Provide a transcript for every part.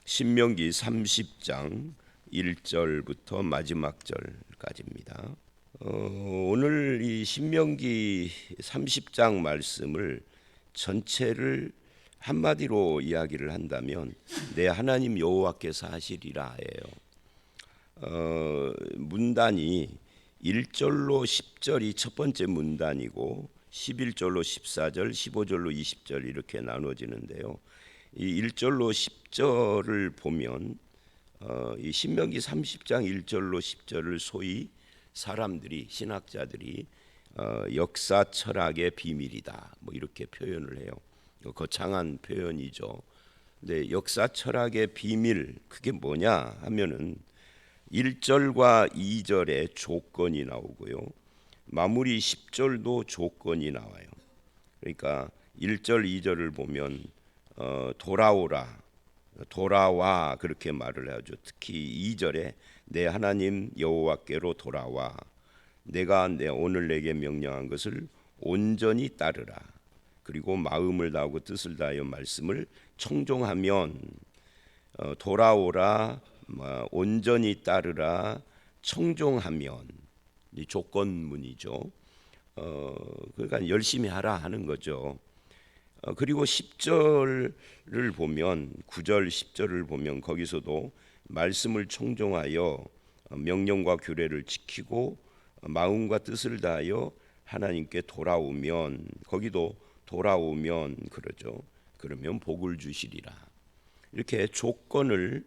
신명기 30장 1절부터 마지막 절까지입니다. 오늘 이 신명기 30장 말씀을 전체를 한마디로 이야기를 한다면 내 하나님 여호와께서 하시리라 해요. 문단이 1절로 10절이 첫 번째 문단이고 11절로 14절, 15절로 20절 이렇게 나눠지는데요. 이 1절로 10절을 보면 이 신명기 30장 1절로 10절을 소위 사람들이 신학자들이 역사 철학의 비밀이다 뭐 이렇게 표현을 해요. 거창한 표현이죠. 근데 역사 철학의 비밀 그게 뭐냐 하면은 1절과 2절에 조건이 나오고요. 마무리 10절도 조건이 나와요. 그러니까 1절 2절을 보면 돌아오라 돌아와 그렇게 말을 하죠. 특히 2절에 내 하나님 여호와께로 돌아와 내가 오늘 내게 명령한 것을 온전히 따르라. 그리고 마음을 다하고 뜻을 다하여 말씀을 청종하면 돌아오라 온전히 따르라 청종하면 이 조건문이죠. 그러니까 열심히 하라 하는 거죠. 그리고 10절을 보면 9절 10절을 보면 거기서도 말씀을 청종하여 명령과 규례를 지키고 마음과 뜻을 다하여 하나님께 돌아오면 거기도 돌아오면 그러죠. 그러면 복을 주시리라. 이렇게 조건을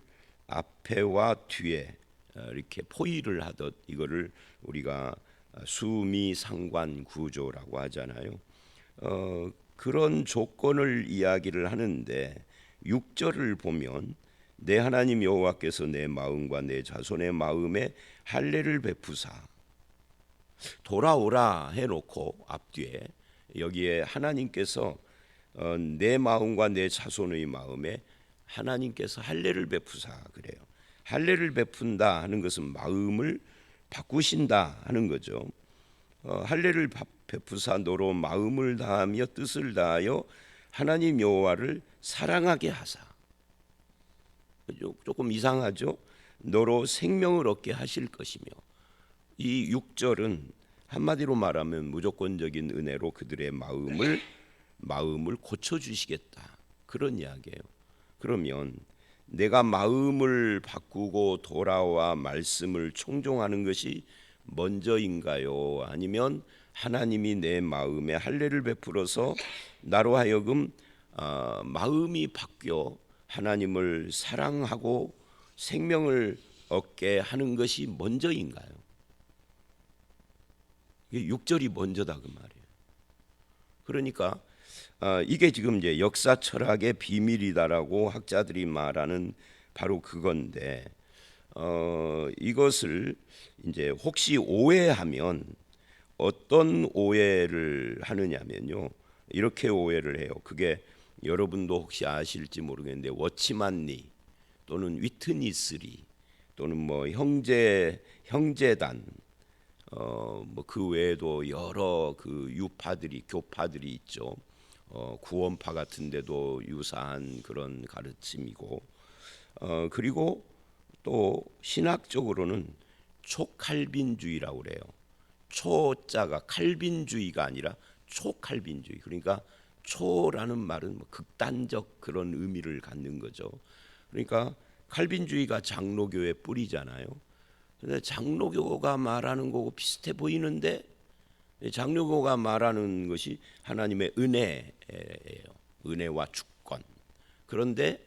앞에와 뒤에 이렇게 포위를 하듯 이거를 우리가 수미 상관 구조라고 하잖아요. 그런 조건을 이야기를 하는데 6절을 보면 내 하나님 여호와께서 내 마음과 내 자손의 마음에 할례를 베푸사 돌아오라 해놓고 앞뒤에 여기에 하나님께서 내 마음과 내 자손의 마음에 하나님께서 할례를 베푸사 그래요. 할례를 베푼다 하는 것은 마음을 바꾸신다 하는 거죠. 할례를 베푸사 너로 마음을 다하며 뜻을 다하여 하나님 여호와를 사랑하게 하사. 조금 이상하죠. 너로 생명을 얻게 하실 것이며 이 6절은 한마디로 말하면 무조건적인 은혜로 그들의 마음을 고쳐주시겠다 그런 이야기예요. 그러면 내가 마음을 바꾸고 돌아와 말씀을 청종하는 것이 먼저인가요? 아니면 하나님이 내 마음에 할례를 베풀어서 나로 하여금 마음이 바뀌어 하나님을 사랑하고 생명을 얻게 하는 것이 먼저인가요? 이게 6절이 먼저다 그 말이에요. 그러니까 이게 지금 이제 역사 철학의 비밀이다라고 학자들이 말하는 바로 그건데 이것을 이제 혹시 오해하면 어떤 오해를 하느냐면요. 이렇게 오해를 해요. 그게 여러분도 혹시 아실지 모르겠는데 워치만리 또는 위트니스리 또는 뭐 형제단 뭐 그 외에도 여러 그 유파들이 교파들이 있죠. 구원파 같은 데도 유사한 그런 가르침이고 그리고 또 신학적으로는 초칼빈주의라고 그래요. 초자가 칼빈주의가 아니라 초칼빈주의. 그러니까 초라는 말은 뭐 극단적 그런 의미를 갖는 거죠. 그러니까 칼빈주의가 장로교의 뿌리잖아요. 근데 장로교가 말하는 거고 비슷해 보이는데 장로교가 말하는 것이 하나님의 은혜예요. 은혜와 주권. 그런데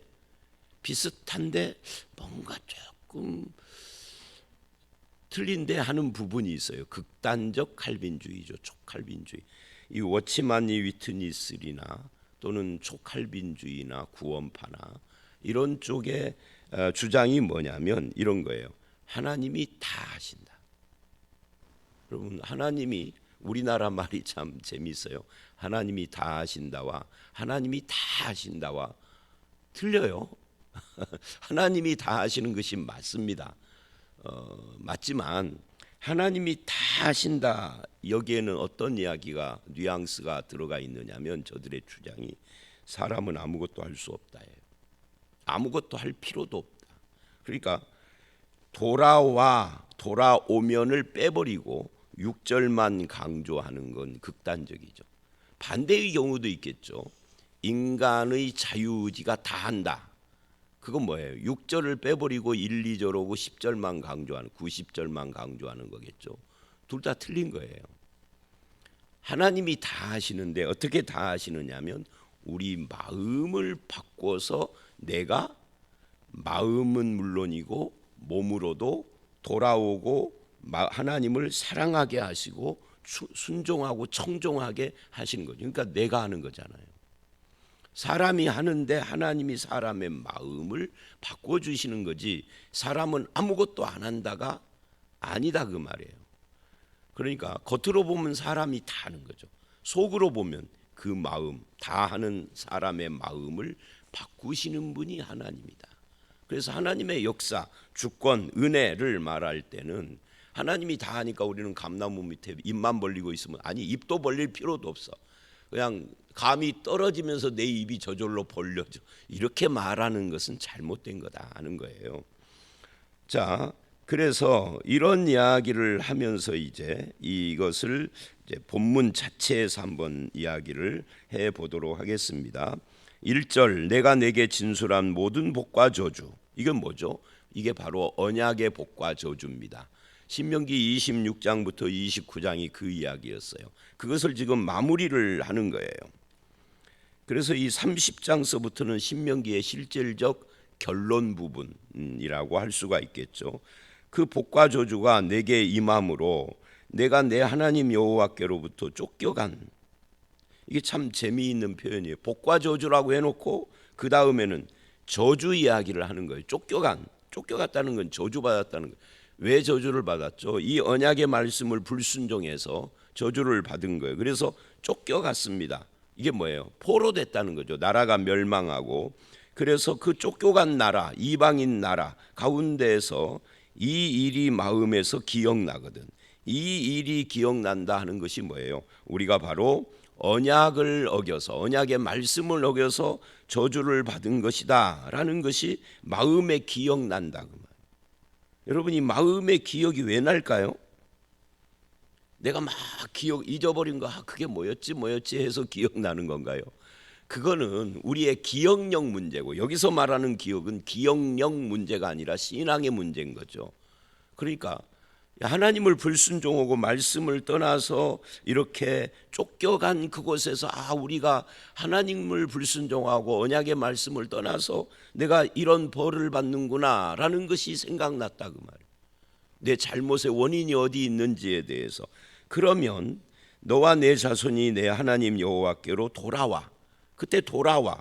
비슷한데 뭔가 조금 틀린데 하는 부분이 있어요. 극단적 칼빈주의죠. 초칼빈주의. 이 워치만리 위트니스리나 또는 초칼빈주의나 구원파나 이런 쪽의 주장이 뭐냐면 이런 거예요. 하나님이 다 하신다. 여러분 하나님이 우리나라 말이 참 재미있어요. 하나님이 다 하신다와 하나님이 다 하신다와 틀려요. 하나님이 다 하시는 것이 맞습니다. 맞지만 하나님이 다 하신다 여기에는 어떤 이야기가 뉘앙스가 들어가 있느냐면 저들의 주장이 사람은 아무것도 할 수 없다예요. 아무것도 할 필요도 없다. 그러니까 돌아오면을 빼버리고 6절만 강조하는 건 극단적이죠. 반대의 경우도 있겠죠. 인간의 자유의지가 다 한다. 그건 뭐예요? 6절을 빼버리고 1, 2절 오고 10절만 강조하는, 90절만 강조하는 거겠죠. 둘 다 틀린 거예요. 하나님이 다 하시는데 어떻게 다 하시느냐면 우리 마음을 바꿔서 내가 마음은 물론이고 몸으로도 돌아오고 하나님을 사랑하게 하시고 순종하고 청종하게 하시는 거죠. 그러니까 내가 하는 거잖아요. 사람이 하는데 하나님이 사람의 마음을 바꿔주시는 거지 사람은 아무것도 안 한다가 아니다 그 말이에요. 그러니까 겉으로 보면 사람이 다 하는 거죠. 속으로 보면 그 마음, 다 하는 사람의 마음을 바꾸시는 분이 하나님이다. 그래서 하나님의 역사, 주권, 은혜를 말할 때는 하나님이 다 하니까 우리는 감나무 밑에 입만 벌리고 있으면 아니 입도 벌릴 필요도 없어. 그냥 감이 떨어지면서 내 입이 저절로 벌려져. 이렇게 말하는 것은 잘못된 거다 하는 거예요. 자, 그래서 이런 이야기를 하면서 이것을 본문 자체에서 한번 이야기를 해 보도록 하겠습니다. 1절 내가 내게 진술한 모든 복과 저주. 이건 뭐죠? 이게 바로 언약의 복과 저주입니다. 신명기 26장부터 29장이 그 이야기였어요. 그것을 지금 마무리를 하는 거예요. 그래서 이 30장서부터는 신명기의 실질적 결론 부분이라고 할 수가 있겠죠. 그 복과 저주가 내게 임함으로 내가 내 하나님 여호와께로부터 쫓겨간, 이게 참 재미있는 표현이에요. 복과 저주라고 해놓고 그 다음에는 저주 이야기를 하는 거예요. 쫓겨갔다는 건 저주받았다는 거예요. 왜 저주를 받았죠? 이 언약의 말씀을 불순종해서 저주를 받은 거예요. 그래서 쫓겨갔습니다. 이게 뭐예요? 포로됐다는 거죠. 나라가 멸망하고. 그래서 그 쫓겨간 나라, 이방인 나라 가운데에서 이 일이 마음에서 기억나거든. 이 일이 기억난다 하는 것이 뭐예요? 우리가 바로 언약을 어겨서, 언약의 말씀을 어겨서 저주를 받은 것이다 라는 것이 마음에 기억난다 그 말. 여러분, 이 마음의 기억이 왜 날까요? 내가 막 잊어버린 거, 그게 뭐였지 해서 기억나는 건가요? 그거는 우리의 기억력 문제고, 여기서 말하는 기억은 기억력 문제가 아니라 신앙의 문제인 거죠. 그러니까 하나님을 불순종하고 말씀을 떠나서 이렇게 쫓겨간 그곳에서 우리가 하나님을 불순종하고 언약의 말씀을 떠나서 내가 이런 벌을 받는구나 라는 것이 생각났다 그 말이에요. 내 잘못의 원인이 어디 있는지에 대해서. 그러면 너와 내 자손이 내 하나님 여호와께로 돌아와. 그때 돌아와.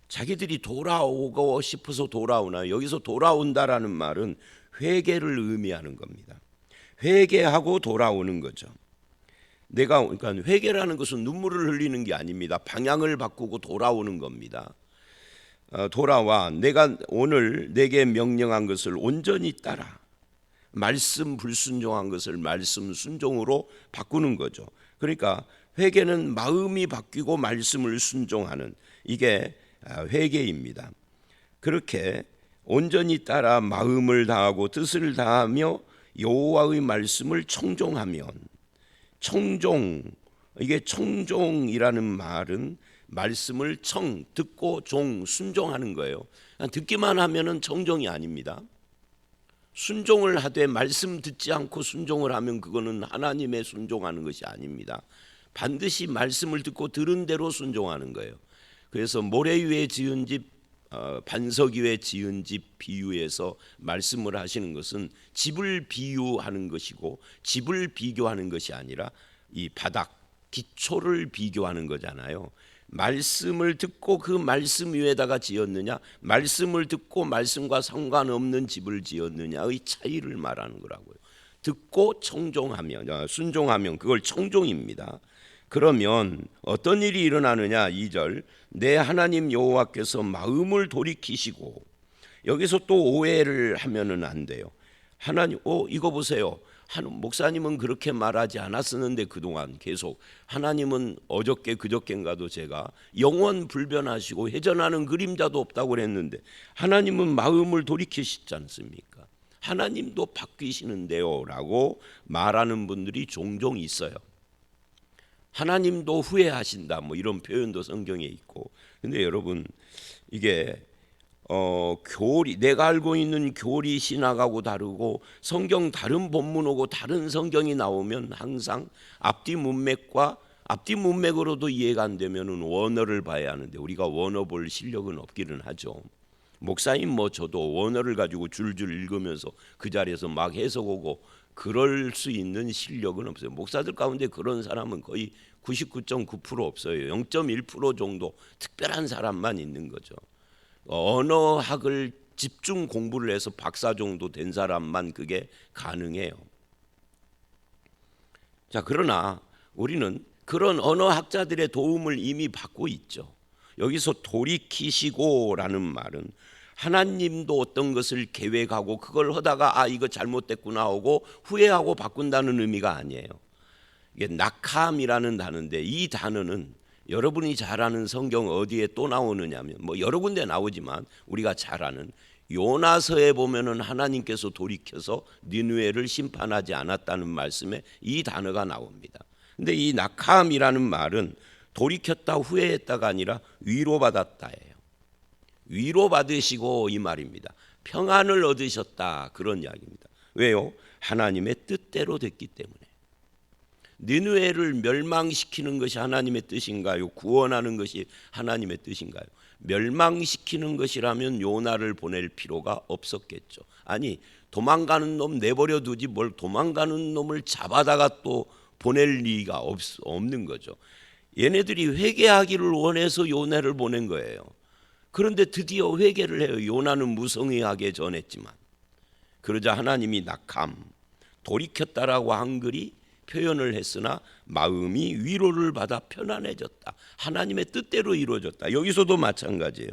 자기들이 돌아오고 싶어서 돌아오나? 여기서 돌아온다라는 말은 회개를 의미하는 겁니다. 회개하고 돌아오는 거죠. 그러니까 회개라는 것은 눈물을 흘리는 게 아닙니다. 방향을 바꾸고 돌아오는 겁니다. 돌아와 내가 오늘 내게 명령한 것을 온전히 따라. 말씀 불순종한 것을 말씀 순종으로 바꾸는 거죠. 그러니까 회개는 마음이 바뀌고 말씀을 순종하는, 이게 회개입니다. 그렇게 온전히 따라 마음을 다하고 뜻을 다하며 여호와의 말씀을 청종하면, 이게 청종이라는 말은 말씀을 듣고 순종하는 거예요. 듣기만 하면은 청종이 아닙니다. 순종을 하되 말씀 듣지 않고 순종을 하면 그거는 하나님의 순종하는 것이 아닙니다. 반드시 말씀을 듣고 들은 대로 순종하는 거예요. 그래서 모래 위에 지은 집, 반석 위에 지은 집 비유에서 말씀을 하시는 것은 집을 비유하는 것이고, 집을 비교하는 것이 아니라 이 바닥, 기초를 비교하는 거잖아요. 말씀을 듣고 그 말씀 위에다가 지었느냐, 말씀을 듣고 말씀과 상관없는 집을 지었느냐의 차이를 말하는 거라고요. 듣고 청종하면, 순종하면 그걸 청종입니다. 그러면 어떤 일이 일어나느냐? 2절 내 하나님 여호와께서 마음을 돌이키시고, 여기서 또 오해를 하면은 안 돼요. 하나님, 이거 보세요. 목사님은 그렇게 말하지 않았었는데 그동안 계속 하나님은 어저께 그저께인가도 제가 영원 불변하시고 회전하는 그림자도 없다고 그랬는데 하나님은 마음을 돌이키시지 않습니까? 하나님도 바뀌시는데요 라고 말하는 분들이 종종 있어요. 하나님도 후회하신다 뭐 이런 표현도 성경에 있고. 근데 여러분 이게 교리, 내가 알고 있는 교리 신학하고 다르고 성경 다른 본문하고 다른 성경이 나오면 항상 앞뒤 문맥으로도 이해가 안 되면은 원어를 봐야 하는데 우리가 원어 볼 실력은 없기는 하죠. 목사님 뭐 저도 원어를 가지고 줄줄 읽으면서 그 자리에서 막 해석하고 그럴 수 있는 실력은 없어요. 목사들 가운데 그런 사람은 거의 99.9% 없어요. 0.1% 정도 특별한 사람만 있는 거죠. 언어학을 집중 공부를 해서 박사 정도 된 사람만 그게 가능해요. 자, 그러나 우리는 그런 언어학자들의 도움을 이미 받고 있죠. 여기서 돌이키시고라는 말은 하나님도 어떤 것을 계획하고 그걸 하다가 이거 잘못됐구나 하고 후회하고 바꾼다는 의미가 아니에요. 이게 낙함이라는 단어인데 이 단어는 여러분이 잘 아는 성경 어디에 또 나오느냐면 뭐 여러 군데 나오지만 우리가 잘 아는 요나서에 보면은 하나님께서 돌이켜서 니느웨를 심판하지 않았다는 말씀에 이 단어가 나옵니다. 근데 이 낙함이라는 말은 돌이켰다 후회했다가 아니라 위로받았다예요. 위로받으시고 이 말입니다. 평안을 얻으셨다 그런 이야기입니다. 왜요? 하나님의 뜻대로 됐기 때문에. 니느웨를 멸망시키는 것이 하나님의 뜻인가요? 구원하는 것이 하나님의 뜻인가요? 멸망시키는 것이라면 요나를 보낼 필요가 없었겠죠. 아니 도망가는 놈 내버려 두지 뭘 도망가는 놈을 잡아다가 또 보낼 리가 없는 거죠. 얘네들이 회개하기를 원해서 요나를 보낸 거예요. 그런데 드디어 회개를 해요. 요나는 무성의하게 전했지만. 그러자 하나님이 낙함, 돌이켰다라고 한글이 표현을 했으나 마음이 위로를 받아 편안해졌다. 하나님의 뜻대로 이루어졌다. 여기서도 마찬가지예요.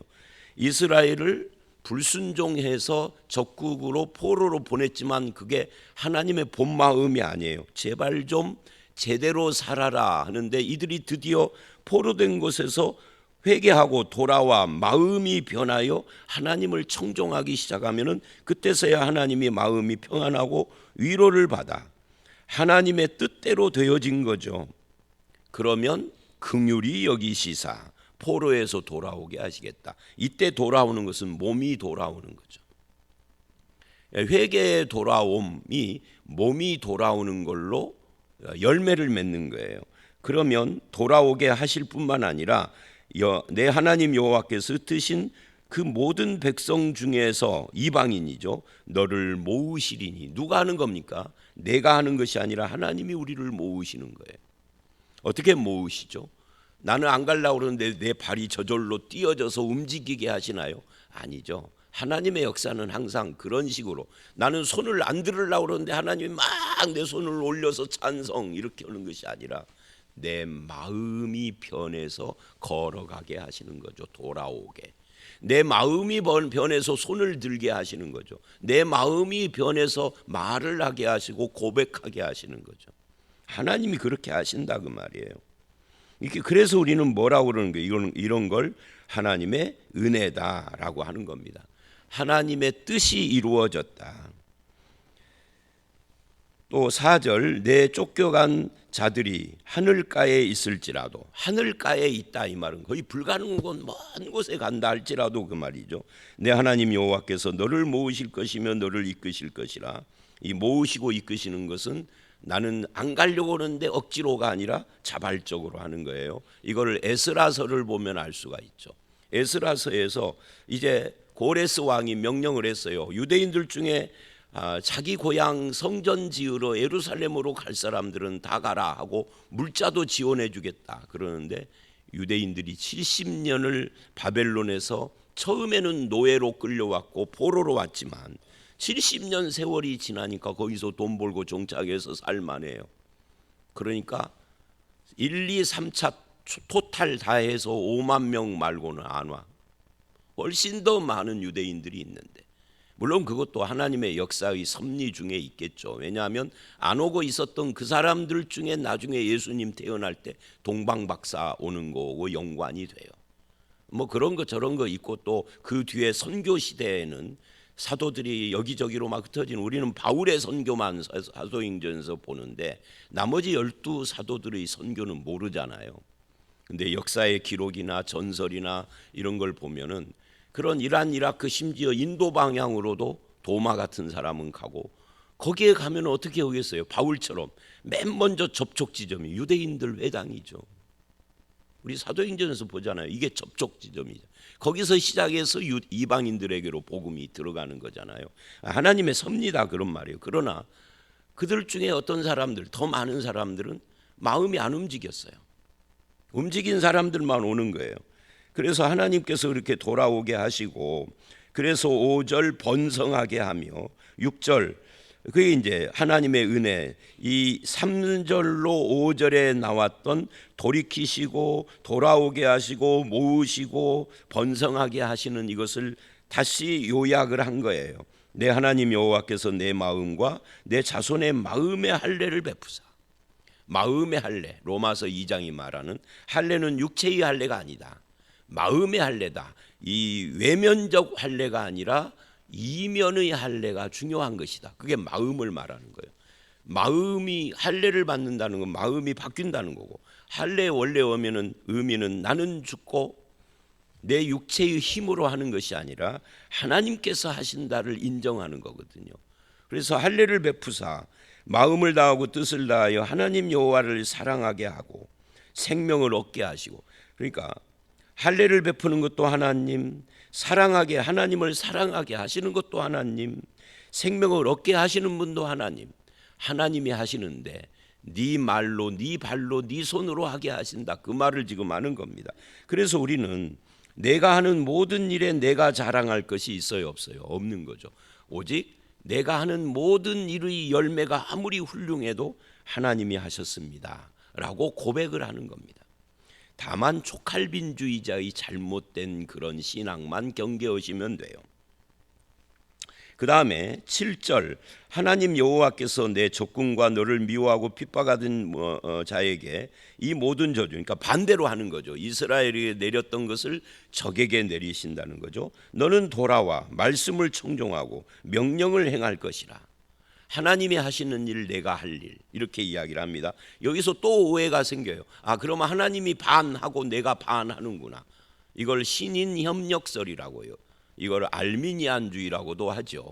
이스라엘을 불순종해서 적국으로 포로로 보냈지만 그게 하나님의 본 마음이 아니에요. 제발 좀 제대로 살아라 하는데 이들이 드디어 포로된 곳에서 회개하고 돌아와 마음이 변하여 하나님을 청종하기 시작하면은 그때서야 하나님이 마음이 평안하고 위로를 받아 하나님의 뜻대로 되어진 거죠. 그러면 긍휼히 여기시사 포로에서 돌아오게 하시겠다. 이때 돌아오는 것은 몸이 돌아오는 거죠. 회개의 돌아옴이 몸이 돌아오는 걸로 열매를 맺는 거예요. 그러면 돌아오게 하실 뿐만 아니라 내 하나님 여호와께서 흩으신 그 모든 백성 중에서 이방인이죠. 너를 모으시리니. 누가 하는 겁니까? 내가 하는 것이 아니라 하나님이 우리를 모으시는 거예요. 어떻게 모으시죠? 나는 안 가려고 그러는데 내 발이 저절로 띄어져서 움직이게 하시나요? 아니죠. 하나님의 역사는 항상 그런 식으로 나는 손을 안 들으려고 그러는데 하나님이 막 내 손을 올려서 찬성 이렇게 하는 것이 아니라 내 마음이 변해서 걸어가게 하시는 거죠. 돌아오게. 내 마음이 변해서 손을 들게 하시는 거죠. 내 마음이 변해서 말을 하게 하시고 고백하게 하시는 거죠. 하나님이 그렇게 하신다 그 말이에요. 이렇게 그래서 우리는 뭐라고 그러는 거예요? 이런 걸 하나님의 은혜다라고 하는 겁니다. 하나님의 뜻이 이루어졌다. 또 4절 내 쫓겨간 자들이 하늘가에 있을지라도 하늘가에 있다 이 말은 거의 불가능한 먼 곳에 간다 할지라도 그 말이죠. 내 하나님 여호와께서 너를 모으실 것이며 너를 이끄실 것이라. 이 모으시고 이끄시는 것은 나는 안 가려고 하는데 억지로가 아니라 자발적으로 하는 거예요. 이거를 에스라서를 보면 알 수가 있죠. 에스라서에서 이제 고레스 왕이 명령을 했어요. 유대인들 중에 자기 고향 성전 지으러 예루살렘으로 갈 사람들은 다 가라 하고 물자도 지원해 주겠다 그러는데 유대인들이 70년을 바벨론에서 처음에는 노예로 끌려왔고 포로로 왔지만 70년 세월이 지나니까 거기서 돈 벌고 종착해서 살만해요. 그러니까 1, 2, 3차 토탈 다 해서 5만 명 말고는 안 와. 훨씬 더 많은 유대인들이 있는데 물론 그것도 하나님의 역사의 섭리 중에 있겠죠. 왜냐하면 안 오고 있었던 그 사람들 중에 나중에 예수님 태어날 때 동방박사 오는 거고 연관이 돼요. 뭐 그런 거 저런 거 있고, 또 그 뒤에 선교 시대에는 사도들이 여기저기로 막 흩어진, 우리는 바울의 선교만 사도행전에서 보는데 나머지 12 사도들의 선교는 모르잖아요. 근데 역사의 기록이나 전설이나 이런 걸 보면은 그런 이란, 이라크, 심지어 인도 방향으로도 도마 같은 사람은 가고, 거기에 가면 어떻게 오겠어요? 바울처럼 맨 먼저 접촉 지점이 유대인들 회당이죠. 우리 사도행전에서 보잖아요. 이게 접촉 지점이죠. 거기서 시작해서 이방인들에게로 복음이 들어가는 거잖아요. 하나님의 섭리다 그런 말이에요. 그러나 그들 중에 어떤 사람들, 더 많은 사람들은 마음이 안 움직였어요. 움직인 사람들만 오는 거예요. 그래서 하나님께서 그렇게 돌아오게 하시고, 그래서 5절 번성하게 하며, 6절 그게 이제 하나님의 은혜, 이 3절로 5절에 나왔던 돌이키시고 돌아오게 하시고 모으시고 번성하게 하시는 이것을 다시 요약을 한 거예요. 내 하나님 여호와께서 내 마음과 내 자손의 마음의 할례를 베푸사. 마음의 할례, 로마서 2장이 말하는 할례는 육체의 할례가 아니다. 마음의 할례다. 이 외면적 할례가 아니라 이면의 할례가 중요한 것이다. 그게 마음을 말하는 거예요. 마음이 할례를 받는다는 건 마음이 바뀐다는 거고, 할례 원래 의미는 나는 죽고 내 육체의 힘으로 하는 것이 아니라 하나님께서 하신다를 인정하는 거거든요. 그래서 할례를 베푸사 마음을 다하고 뜻을 다하여 하나님 여호와를 사랑하게 하고 생명을 얻게 하시고, 그러니까 할례를 베푸는 것도 하나님, 사랑하게, 하나님을 사랑하게 하시는 것도 하나님, 생명을 얻게 하시는 분도 하나님. 하나님이 하시는데 네 말로, 네 발로, 네 손으로 하게 하신다. 그 말을 지금 하는 겁니다. 그래서 우리는 내가 하는 모든 일에 내가 자랑할 것이 있어요, 없어요? 없는 거죠. 오직 내가 하는 모든 일의 열매가 아무리 훌륭해도 하나님이 하셨습니다 라고 고백을 하는 겁니다. 다만 촉할빈주의자의 잘못된 그런 신앙만 경계하시면 돼요. 그 다음에 7절, 하나님 여호와께서 내 적군과 너를 미워하고 핍박하던 자에게 이 모든 저주, 그러니까 반대로 하는 거죠. 이스라엘에게 내렸던 것을 적에게 내리신다는 거죠. 너는 돌아와 말씀을 청종하고 명령을 행할 것이라. 하나님이 하시는 일, 내가 할 일, 이렇게 이야기를 합니다. 여기서 또 오해가 생겨요. 아, 그러면 하나님이 반하고 내가 반하는구나. 이걸 신인협력설이라고요. 이걸 알미니안주의라고도 하죠.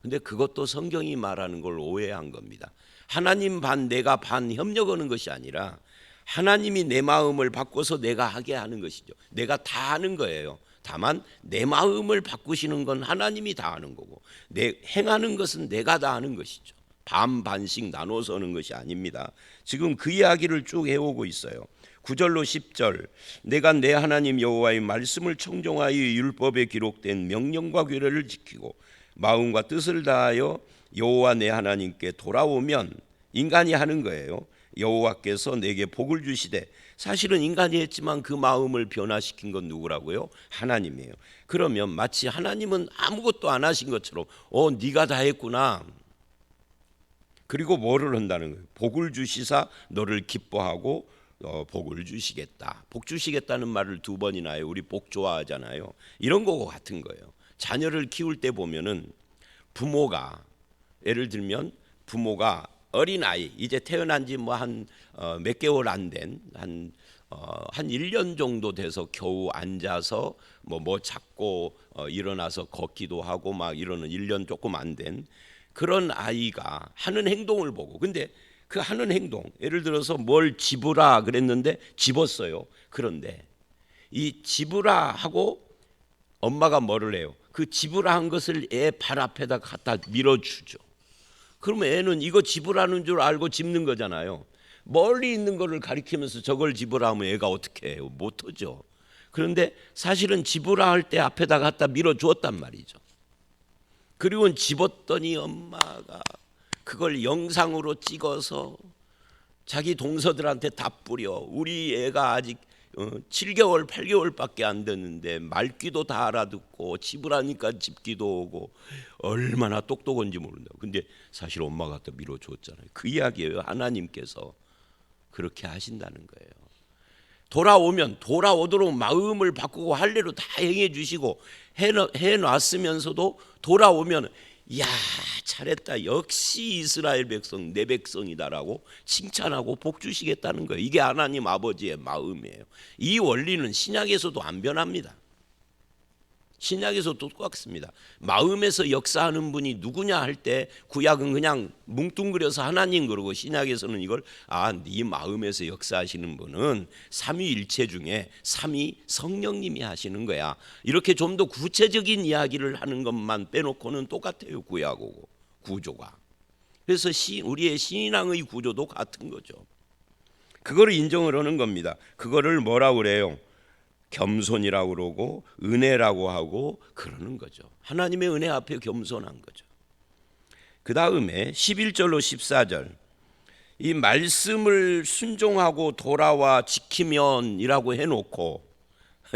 근데 그것도 성경이 말하는 걸 오해한 겁니다. 하나님 반 내가 반 협력하는 것이 아니라 하나님이 내 마음을 바꿔서 내가 하게 하는 것이죠. 내가 다 하는 거예요. 다만 내 마음을 바꾸시는 건 하나님이 다 하는 거고, 내 행하는 것은 내가 다 하는 것이죠. 반반씩 나눠서 하는 것이 아닙니다. 지금 그 이야기를 쭉 해오고 있어요. 9절로 10절, 내가 내 하나님 여호와의 말씀을 청종하여 율법에 기록된 명령과 규례를 지키고 마음과 뜻을 다하여 여호와 내 하나님께 돌아오면, 인간이 하는 거예요. 여호와께서 내게 복을 주시되, 사실은 인간이 했지만 그 마음을 변화시킨 건 누구라고요? 하나님이에요. 그러면 마치 하나님은 아무것도 안 하신 것처럼 네가 다 했구나. 그리고 뭐를 한다는 거예요? 복을 주시사 너를 기뻐하고 복을 주시겠다. 복 주시겠다는 말을 2번이나 해요. 우리 복 좋아하잖아요. 이런 거고 같은 거예요. 자녀를 키울 때 보면은 부모가, 예를 들면 부모가 어린아이, 이제 태어난 지 뭐 한 몇 개월 안 된, 한 1년 정도 돼서 겨우 앉아서 뭐 잡고 일어나서 걷기도 하고 막 이러는 1년 조금 안 된 그런 아이가 하는 행동을 보고, 근데 그 하는 행동, 예를 들어서 뭘 집으라 그랬는데 집었어요. 그런데 이 집으라 하고 엄마가 뭐를 해요? 그 집으라 한 것을 애 발 앞에다 갖다 밀어주죠. 그러면 애는 이거 집으라는 줄 알고 집는 거잖아요. 멀리 있는 거를 가리키면서 저걸 집으라 하면 애가 어떻게 해요? 못하죠. 그런데 사실은 집으라 할 때 앞에다 갖다 밀어주었단 말이죠. 그리고 집었더니 엄마가 그걸 영상으로 찍어서 자기 동서들한테 다 뿌려. 우리 애가 아직 7개월 8개월밖에 안 됐는데 말귀도 다 알아듣고 집을 하니까 집기도 오고 얼마나 똑똑한지 모른다. 근데 사실 엄마가 또 밀어줬잖아요. 그 이야기예요. 하나님께서 그렇게 하신다는 거예요. 돌아오도록 마음을 바꾸고 할례로 다 행해 주시고 해놨으면서도 돌아오면 야 잘했다, 역시 이스라엘 백성 내 백성이다라고 칭찬하고 복 주시겠다는 거예요. 이게 하나님 아버지의 마음이에요. 이 원리는 신약에서도 안 변합니다. 신약에서도 똑같습니다. 마음에서 역사하는 분이 누구냐 할 때 구약은 그냥 뭉뚱그려서 하나님 그러고, 신약에서는 이걸 네 마음에서 역사하시는 분은 삼위일체 중에 삼위 성령님이 하시는 거야. 이렇게 좀 더 구체적인 이야기를 하는 것만 빼놓고는 똑같아요. 구약하고 구조가. 그래서 우리의 신앙의 구조도 같은 거죠. 그거를 인정을 하는 겁니다. 그거를 뭐라고 그래요? 겸손이라고 그러고 은혜라고 하고 그러는 거죠. 하나님의 은혜 앞에 겸손한 거죠. 그 다음에 11절로 14절, 이 말씀을 순종하고 돌아와 지키면이라고 해놓고,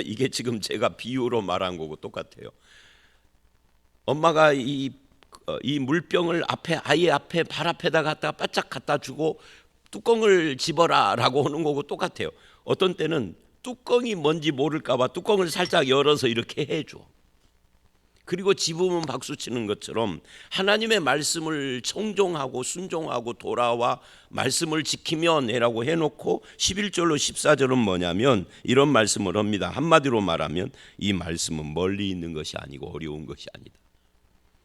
이게 지금 제가 비유로 말한 거고 똑같아요. 엄마가 이 물병을 아이 앞에 발 앞에다 갖다 바짝 갖다 주고 뚜껑을 집어라라고 하는 거고 똑같아요. 어떤 때는 뚜껑이 뭔지 모를까 봐 뚜껑을 살짝 열어서 이렇게 해줘. 그리고 집으면 박수 치는 것처럼 하나님의 말씀을 청종하고 순종하고 돌아와 말씀을 지키면 라고 해놓고 11절로 14절은 뭐냐면 이런 말씀을 합니다. 한마디로 말하면 이 말씀은 멀리 있는 것이 아니고 어려운 것이 아니다.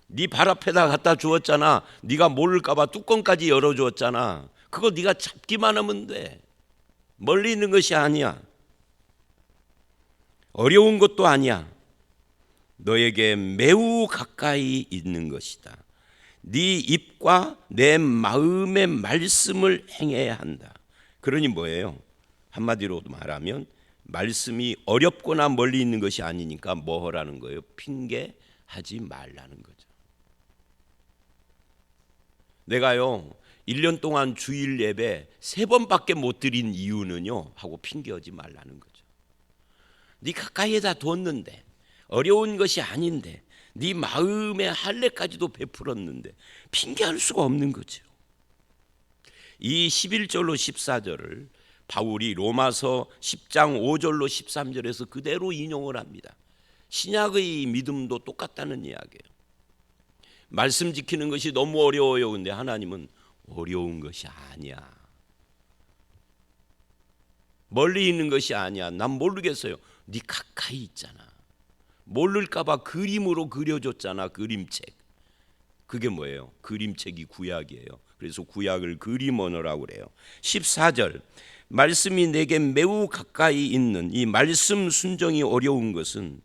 네 발 앞에다 갖다 주었잖아. 네가 모를까 봐 뚜껑까지 열어주었잖아. 그거 네가 잡기만 하면 돼. 멀리 있는 것이 아니야. 어려운 것도 아니야. 너에게 매우 가까이 있는 것이다. 네 입과 내 마음의 말씀을 행해야 한다. 그러니 뭐예요? 한마디로 말하면 말씀이 어렵거나 멀리 있는 것이 아니니까 뭐 하라는 거예요? 핑계하지 말라는 거죠. 내가요 1년 동안 주일 예배 3번밖에 못 드린 이유는요 하고 핑계하지 말라는 거죠. 네 가까이에다 뒀는데, 어려운 것이 아닌데, 네 마음의 할례까지도 베풀었는데 핑계할 수가 없는 거죠. 이 11절로 14절을 바울이 로마서 10장 5절로 13절에서 그대로 인용을 합니다. 신약의 믿음도 똑같다는 이야기예요. 말씀 지키는 것이 너무 어려워요. 근데 하나님은 어려운 것이 아니야. 멀리 있는 것이 아니야. 난 모르겠어요. 네 가까이 있잖아. 모를까 봐 그림으로 그려줬잖아. 그림책. 그게 뭐예요? 그림책이 구약이에요. 그래서 구약을 그림 언어라고 그래요. 14절, 말씀이 내게 매우 가까이 있는 이 말씀 순종이 어려운 것은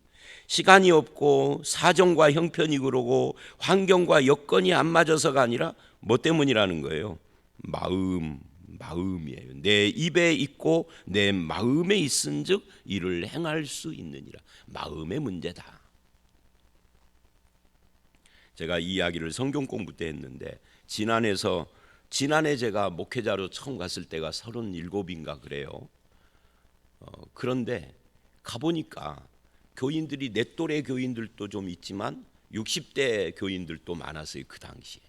시간이 없고 사정과 형편이 그러고 환경과 여건이 안 맞아서가 아니라 뭐 때문이라는 거예요? 마음이에요. 내 입에 있고 내 마음에 있은즉 이를 행할 수 있느니라. 마음의 문제다. 제가 이 이야기를 성경 공부 때 했는데 지난해 제가 목회자로 처음 갔을 때가 37인가 그래요. 그런데 가보니까 교인들이 내 또래 교인들도 좀 있지만 60대 교인들도 많았어요. 그 당시에.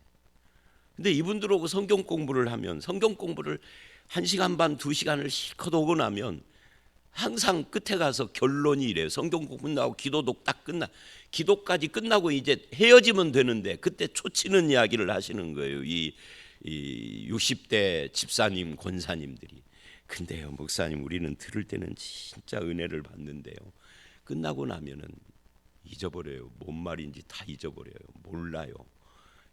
근데 이분들하고 성경 공부를 하면, 성경 공부를 1시간 반 2시간을 실컷 오고 나면 항상 끝에 가서 결론이 이래요. 성경 공부 끝나고 기도도 딱 기도까지 끝나고 이제 헤어지면 되는데 그때 초치는 이야기를 하시는 거예요. 이 60대 집사님, 권사님들이. 근데요, 목사님, 우리는 들을 때는 진짜 은혜를 받는데요, 끝나고 나면은 잊어버려요. 뭔 말인지 다 잊어버려요. 몰라요.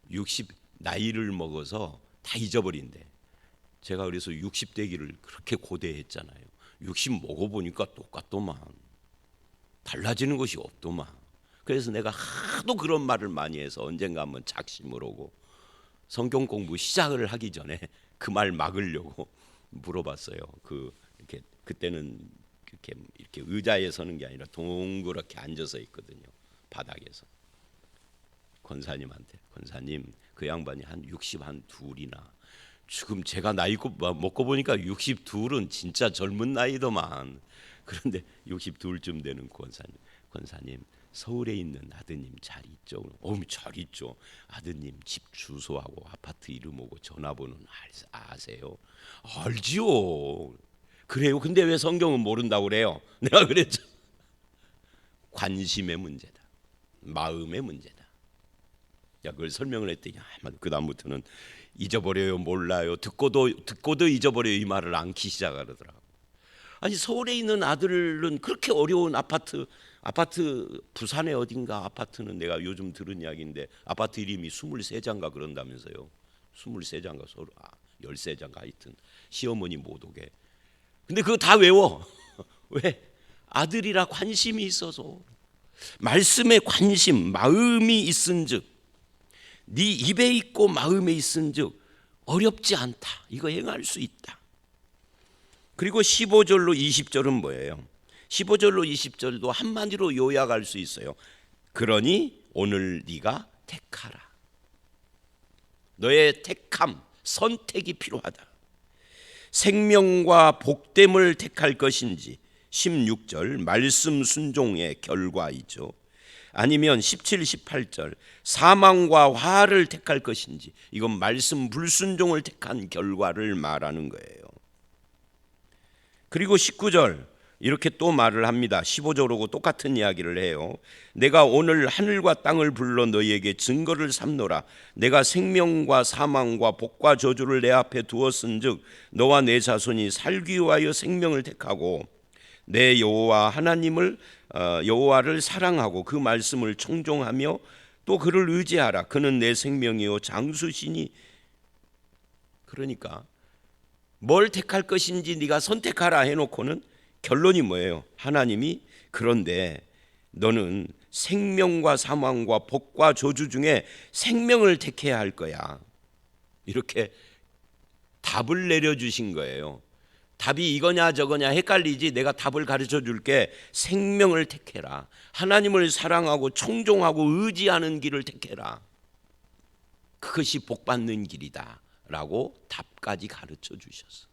60 나이를 먹어서 다 잊어버린대. 제가 그래서 60대기를 그렇게 고대했잖아요. 60 먹어보니까 똑같더만. 달라지는 것이 없더만. 그래서 내가 하도 그런 말을 많이 해서 언젠가 한번 작심을 오고 성경 공부 시작을 하기 전에 그 말 막으려고 물어봤어요. 그때는 이렇게 의자에 서는 게 아니라 동그랗게 앉아서 있거든요. 바닥에서. 권사님한테, 권사님, 그 양반이 한 60 한 둘이나 지금 제가 나이 먹고 보니까 62은 진짜 젊은 나이더만. 그런데 62쯤 되는 권사님 서울에 있는 아드님 잘 있죠? 잘 있죠. 아드님 집 주소하고 아파트 이름하고 전화번호는 아세요? 알지요. 그래요. 근데 왜 성경은 모른다고 그래요? 내가 그랬죠. 관심의 문제다. 마음의 문제다. 그걸 설명을 했더니 그 다음부터는 잊어버려요, 몰라요, 듣고도 잊어버려요, 이 말을 안기 시작하더라고. 아니, 서울에 있는 아들은 그렇게 어려운 아파트 부산에 어딘가 아파트는 내가 요즘 들은 이야기인데 아파트 이름이 23장가 그런다면서요. 23장가 13장가 하여튼 시어머니 못 오게. 근데 그거 다 외워. 왜? 아들이라 관심이 있어서. 말씀에 관심, 마음이 있은즉, 네 입에 있고 마음에 있은즉 어렵지 않다. 이거 행할 수 있다. 그리고 15절로 20절은 뭐예요? 15절로 20절도 한마디로 요약할 수 있어요. 그러니 오늘 네가 택하라. 너의 택함, 선택이 필요하다. 생명과 복됨을 택할 것인지 16절 말씀 순종의 결과이죠. 아니면 17, 18절 사망과 화를 택할 것인지, 이건 말씀 불순종을 택한 결과를 말하는 거예요. 그리고 19절 이렇게 또 말을 합니다. 15절하고 똑같은 이야기를 해요. 내가 오늘 하늘과 땅을 불러 너희에게 증거를 삼노라. 내가 생명과 사망과 복과 저주를 내 앞에 두었은즉 너와 내 자손이 살기 위하여 생명을 택하고 내 여호와 하나님을 여호와를 사랑하고 그 말씀을 청종하며 또 그를 의지하라. 그는 내 생명이요 장수시니. 그러니까 뭘 택할 것인지 네가 선택하라 해놓고는 결론이 뭐예요? 하나님이 그런데 너는 생명과 사망과 복과 저주 중에 생명을 택해야 할 거야. 이렇게 답을 내려주신 거예요. 답이 이거냐 저거냐 헷갈리지? 내가 답을 가르쳐 줄게. 생명을 택해라. 하나님을 사랑하고 청종하고 의지하는 길을 택해라. 그것이 복받는 길이다 라고 답까지 가르쳐 주셨어.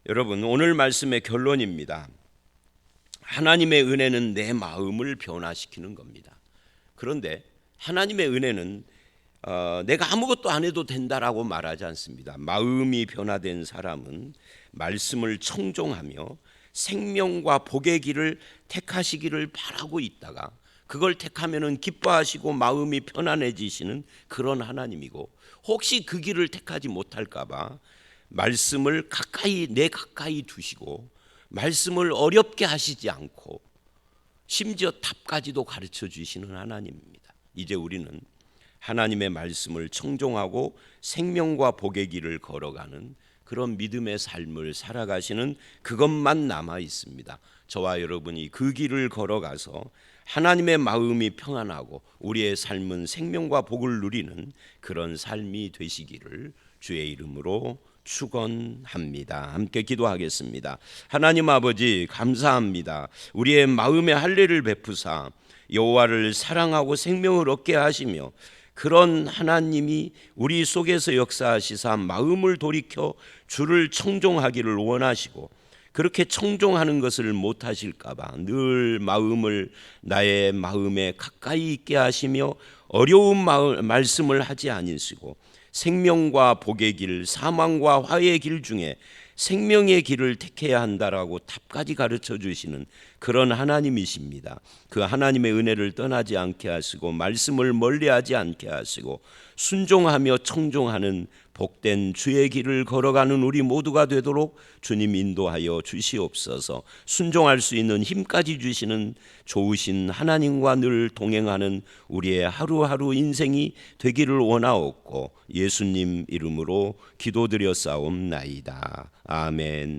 여러분, 오늘 말씀의 결론입니다. 하나님의 은혜는 내 마음을 변화시키는 겁니다. 그런데 하나님의 은혜는 내가 아무것도 안 해도 된다라고 말하지 않습니다. 마음이 변화된 사람은 말씀을 청종하며 생명과 복의 길을 택하시기를 바라고 있다가 그걸 택하면은 기뻐하시고 마음이 편안해지시는 그런 하나님이고, 혹시 그 길을 택하지 못할까 봐 말씀을 내 가까이 두시고 말씀을 어렵게 하시지 않고 심지어 답까지도 가르쳐 주시는 하나님입니다. 이제 우리는 하나님의 말씀을 청종하고 생명과 복의 길을 걸어가는 그런 믿음의 삶을 살아가시는 그것만 남아 있습니다. 저와 여러분이 그 길을 걸어가서 하나님의 마음이 평안하고 우리의 삶은 생명과 복을 누리는 그런 삶이 되시기를 주의 이름으로 축원합니다. 함께 기도하겠습니다. 하나님 아버지, 감사합니다. 우리의 마음에 할례를 베푸사 여호와를 사랑하고 생명을 얻게 하시며 그런 하나님이 우리 속에서 역사하시사 마음을 돌이켜 주를 청종하기를 원하시고, 그렇게 청종하는 것을 못하실까 봐 늘 마음을 나의 마음에 가까이 있게 하시며 어려운 말씀을 하지 아니시고 생명과 복의 길, 사망과 화의 길 중에 생명의 길을 택해야 한다라고 답까지 가르쳐 주시는 그런 하나님이십니다. 그 하나님의 은혜를 떠나지 않게 하시고 말씀을 멀리하지 않게 하시고 순종하며 청종하는 복된 주의 길을 걸어가는 우리 모두가 되도록 주님 인도하여 주시옵소서. 순종할 수 있는 힘까지 주시는 좋으신 하나님과 늘 동행하는 우리의 하루하루 인생이 되기를 원하옵고 예수님 이름으로 기도드렸사옵나이다. 아멘.